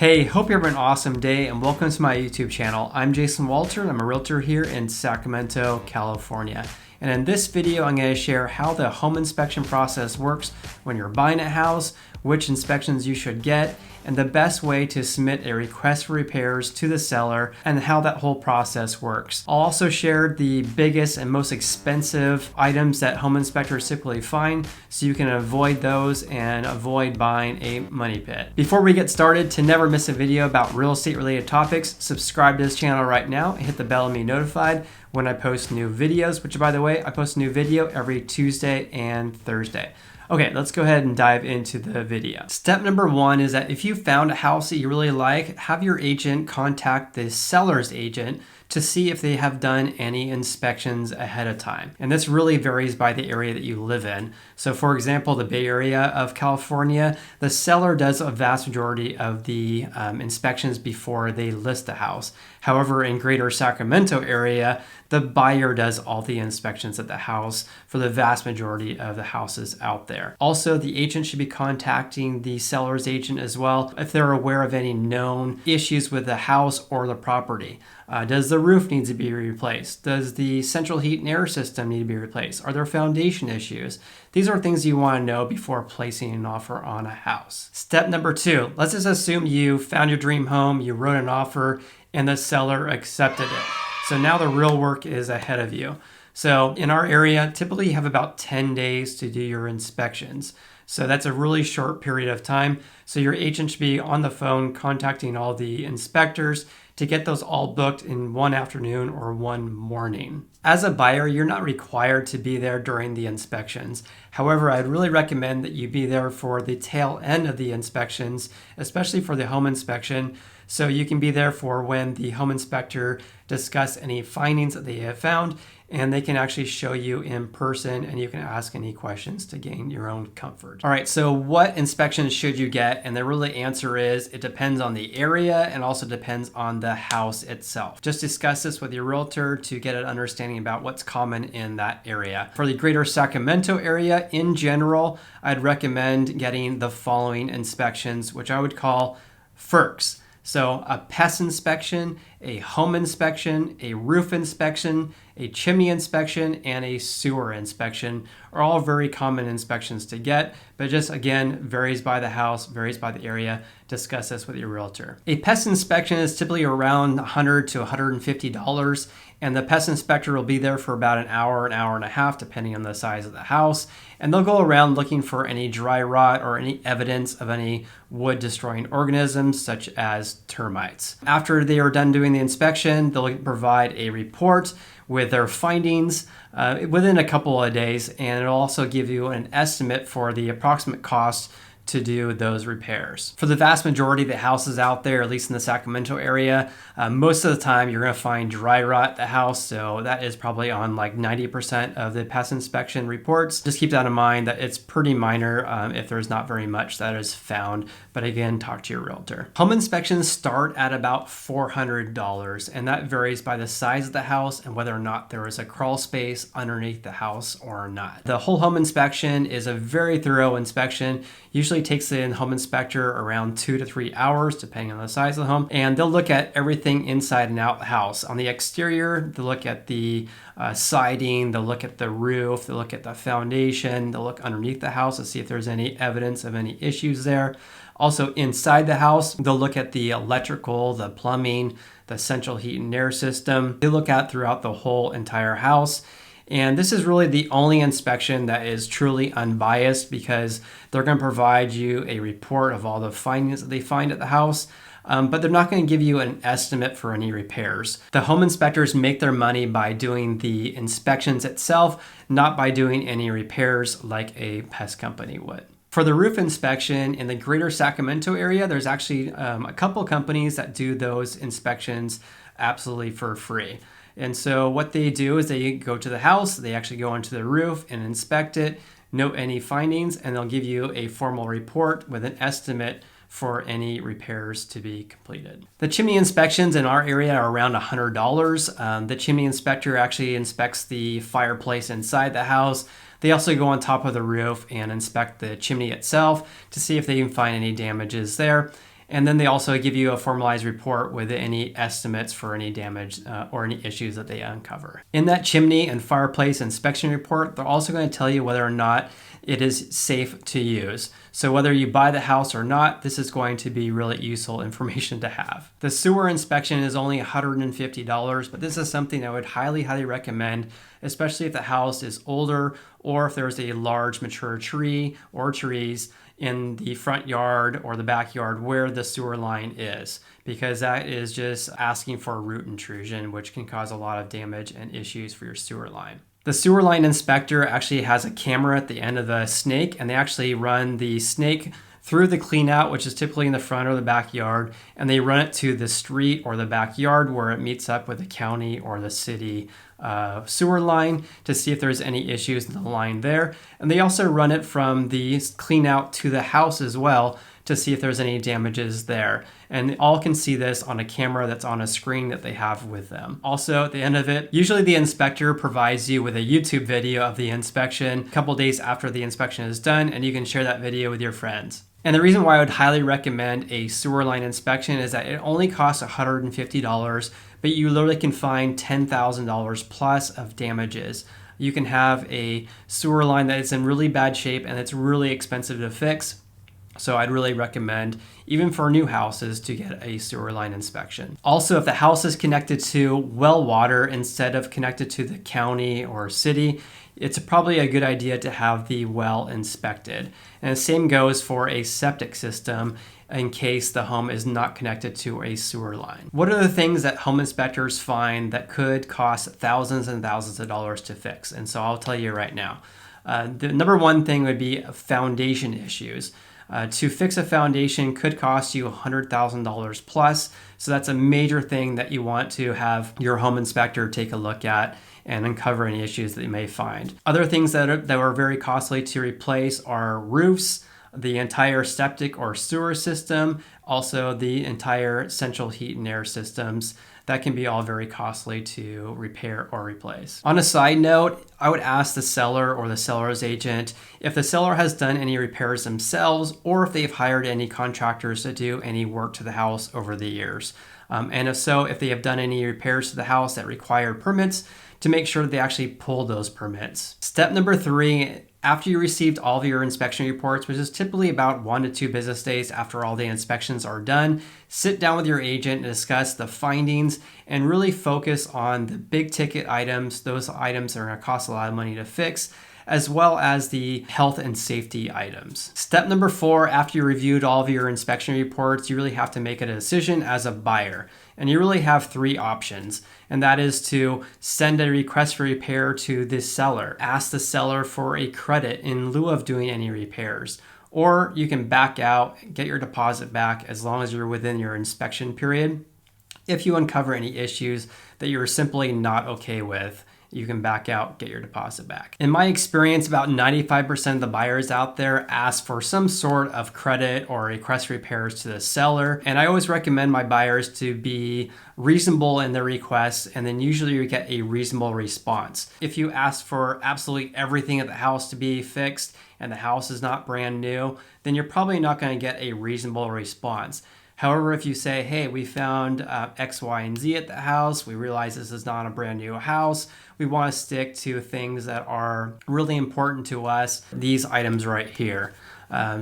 Hey, hope you're having an awesome day and welcome to my YouTube channel. I'm Jason Walter and I'm a realtor here in Sacramento, California. And in this video, I'm going to share how the home inspection process works when you're buying a house, which inspections you should get, and the best way to submit a request for repairs to the seller and how that whole process works. I'll also share the biggest and most expensive items that home inspectors typically find so you can avoid those and avoid buying a money pit. Before we get started, to never miss a video about real estate related topics, subscribe to this channel right now and hit the bell to be notified when I post new videos, which by the way, I post a new video every Tuesday and Thursday. Okay, let's go ahead and dive into the video. Step number one is that if you found a house that you really like, have your agent contact the seller's agent to see if they have done any inspections ahead of time. And this really varies by the area that you live in. So for example, the Bay Area of California, the seller does a vast majority of the inspections before they list the house. However, in greater Sacramento area, the buyer does all the inspections at the house for the vast majority of the houses out there. Also, the agent should be contacting the seller's agent as well if they're aware of any known issues with the house or the property. Does the roof need to be replaced? Does the central heat and air system need to be replaced? Are there foundation issues? These are things you want to know before placing an offer on a house. Step number two, let's just assume you found your dream home, you wrote an offer, and the seller accepted it. So now the real work is ahead of you. So in our area, typically you have about 10 days to do your inspections. So that's a really short period of time. So your agent should be on the phone contacting all the inspectors to get those all booked in one afternoon or one morning. As a buyer, you're not required to be there during the inspections. However, I'd really recommend that you be there for the tail end of the inspections, especially for the home inspection, so you can be there for when the home inspector discuss any findings that they have found, and they can actually show you in person and you can ask any questions to gain your own comfort. All right, so what inspections should you get? And the really answer is it depends on the area and also depends on the house itself. Just discuss this with your realtor to get an understanding about what's common in that area. For the greater Sacramento area in general, I'd recommend getting the following inspections, which I would call FERCs. So a pest inspection, a home inspection, a roof inspection, a chimney inspection, and a sewer inspection are all very common inspections to get, but just again, varies by the house, varies by the area. Discuss this with your realtor. A pest inspection is typically around $100 to $150, and the pest inspector will be there for about an hour and a half, depending on the size of the house. And they'll go around looking for any dry rot or any evidence of any wood destroying organisms, such as termites. After they are done doing the inspection, they'll provide a report with their findings within a couple of days, and it'll also give you an estimate for the approximate cost to do those repairs. For the vast majority of the houses out there, at least in the Sacramento area, most of the time you're going to find dry rot at the house, so that is probably on like 90% of the pest inspection reports. Just keep that in mind that it's pretty minor if there's not very much that is found, but again, talk to your realtor. Home inspections start at about $400, and that varies by the size of the house and whether or not there is a crawl space underneath the house or not. The whole home inspection is a very thorough inspection. Usually takes the home inspector around 2 to 3 hours, depending on the size of the home. And they'll look at everything inside and out the house. On the exterior, they'll look at the siding, they'll look at the roof, they'll look at the foundation, they'll look underneath the house to see if there's any evidence of any issues there. Also inside the house, they'll look at the electrical, the plumbing, the central heat and air system. They look at throughout the whole entire house. And this is really the only inspection that is truly unbiased because they're going to provide you a report of all the findings that they find at the house, but they're not going to give you an estimate for any repairs. The home inspectors make their money by doing the inspections itself, not by doing any repairs like a pest company would. For the roof inspection in the greater Sacramento area, there's actually a couple companies that do those inspections absolutely for free. And so what they do is they go to the house, they actually go onto the roof and inspect it, note any findings, and they'll give you a formal report with an estimate for any repairs to be completed. The chimney inspections in our area are around $100. The chimney inspector actually inspects the fireplace inside the house. They also go on top of the roof and inspect the chimney itself to see if they can find any damages there. And then they also give you a formalized report with any estimates for any damage or any issues that they uncover. In that chimney and fireplace inspection report, they're also going to tell you whether or not it is safe to use. So whether you buy the house or not, this is going to be really useful information to have. The sewer inspection is only $150, but this is something I would highly recommend, especially if the house is older or if there's a large mature tree or trees in the front yard or the backyard where the sewer line is, because that is just asking for a root intrusion, which can cause a lot of damage and issues for your sewer line. The sewer line inspector actually has a camera at the end of the snake, and they actually run the snake through the cleanout, which is typically in the front or the backyard, and they run it to the street or the backyard where it meets up with the county or the city sewer line to see if there's any issues in the line there. And they also run it from the cleanout to the house as well to see if there's any damages there. And all can see this on a camera that's on a screen that they have with them. Also, at the end of it, usually the inspector provides you with a YouTube video of the inspection a couple days after the inspection is done, and you can share that video with your friends. And the reason why I would highly recommend a sewer line inspection is that it only costs $150, but you literally can find $10,000 plus of damages. You can have a sewer line that is in really bad shape and it's really expensive to fix. So I'd really recommend, even for new houses, to get a sewer line inspection. Also, if the house is connected to well water instead of connected to the county or city, it's probably a good idea to have the well inspected. And the same goes for a septic system in case the home is not connected to a sewer line. What are the things that home inspectors find that could cost thousands and thousands of dollars to fix? And so I'll tell you right now. The number one thing would be foundation issues. To fix a foundation could cost you $100,000 plus. So that's a major thing that you want to have your home inspector take a look at and uncover any issues that you may find. Other things that are very costly to replace are roofs, the entire septic or sewer system, also the entire central heat and air systems. That can be all very costly to repair or replace. On a side note, I would ask the seller or the seller's agent if the seller has done any repairs themselves or if they've hired any contractors to do any work to the house over the years. And if so, if they have done any repairs to the house that require permits, to make sure that they actually pull those permits. Step number 3, after you received all of your inspection reports, which is typically about 1 to 2 business days after all the inspections are done, sit down with your agent and discuss the findings and really focus on the big ticket items, those items that are going to cost a lot of money to fix, as well as the health and safety items. Step number 4, after you reviewed all of your inspection reports, you really have to make a decision as a buyer. And you really have 3 options, and that is to send a request for repair to the seller, ask the seller for a credit in lieu of doing any repairs, or you can back out, get your deposit back as long as you're within your inspection period. If you uncover any issues that you're simply not okay with, you can back out, get your deposit back. In my experience, about 95% of the buyers out there ask for some sort of credit or request repairs to the seller. And I always recommend my buyers to be reasonable in their requests, and then usually you get a reasonable response. If you ask for absolutely everything at the house to be fixed and the house is not brand new, then you're probably not going to get a reasonable response. However, if you say, hey, we found X, Y, and Z at the house, we realize this is not a brand new house, we want to stick to things that are really important to us, these items right here.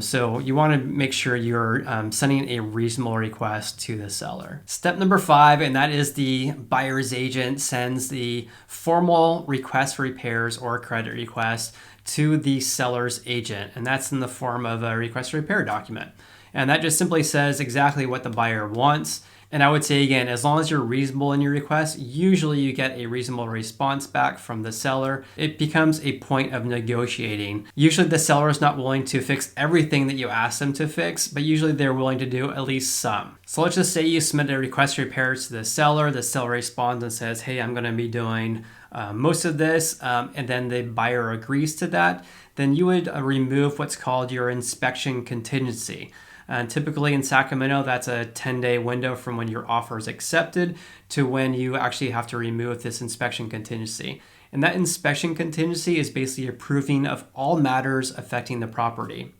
So you want to make sure you're sending a reasonable request to the seller. Step number 5, and that is the buyer's agent sends the formal request for repairs or credit request to the seller's agent, and that's in the form of a request for repair document. And that just simply says exactly what the buyer wants. And I would say again, as long as you're reasonable in your request, usually you get a reasonable response back from the seller. It becomes a point of negotiating. Usually the seller is not willing to fix everything that you ask them to fix, but usually they're willing to do at least some. So let's just say you submit a request for repairs to the seller responds and says, hey, I'm going to be doing most of this, and then the buyer agrees to that. Then you would remove what's called your inspection contingency. And typically in Sacramento, that's a 10-day window from when your offer is accepted to when you actually have to remove this inspection contingency. And that inspection contingency is basically approving of all matters affecting the property.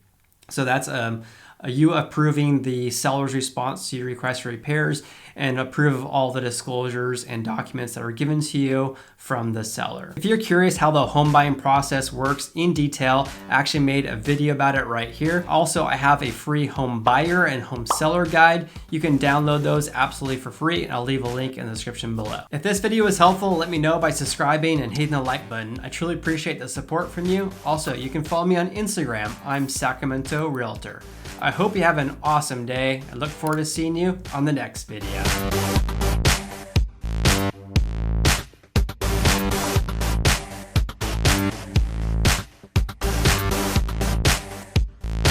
So that's you approving the seller's response to your request for repairs, and approve of all the disclosures and documents that are given to you from the seller. If you're curious how the home buying process works in detail, I actually made a video about it right here. Also, I have a free home buyer and home seller guide. You can download those absolutely for free, and I'll leave a link in the description below. If this video was helpful, let me know by subscribing and hitting the like button. I truly appreciate the support from you. Also, you can follow me on Instagram. I'm Sacramento Realtor. I hope you have an awesome day. I look forward to seeing you on the next video.